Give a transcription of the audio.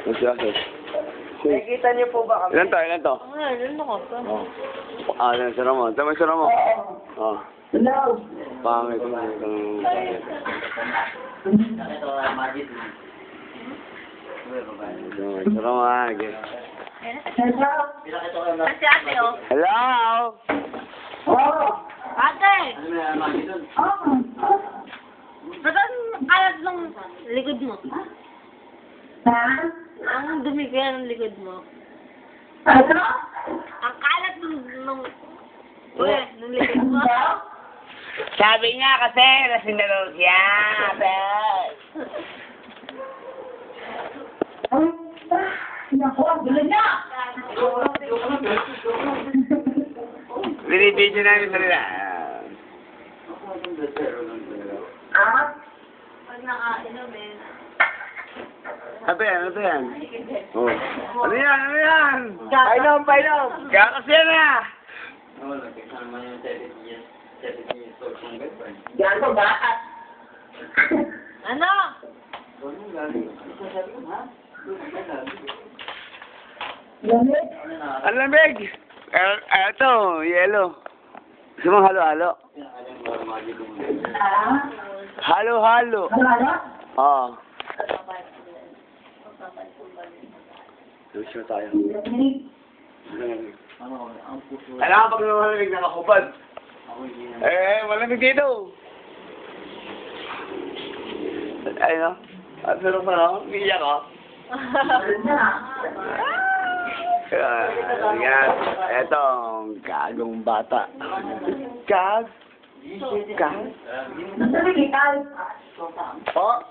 Nakikita niyo po ba kami? Ilan to? Ilan to? Ilan ako to? Ah, ilan sira mo? Tama sira mo. Oh. Hello. Pangit mo. Sira mo ah. Hello. Kasi ate, oh. Hello? Oh. Ate! Oh. Ba't ang kalat ng likod mo? Ha? Ang dumi kaya ng likod mo. Ano? Ang kalat ng likod mo. Sabi niya kasi, lasing na daw siya. Naku, ang gulo niya! Binibidyo namin sa nila. Ah? Pag nakainom eh. Ano yan? Ano yan? Oh. Ano yan? Ano yan? Painom, painom! Gakas yan ah! Yan ko, bakit? Ano? Lamig? Ang lamig! Eto, yelo. Gusto mong halo-halo? Ah? Halo-halo. Ano? Oo. Gusto tayo. Lamig? Kailangan pag malamig nakakubad. Malamig dito. Ay, no? Ang sarap pa, no? Biyak, oh. Yan. Eto, gagong bata. Gag? Gag? Nasa medical? Po?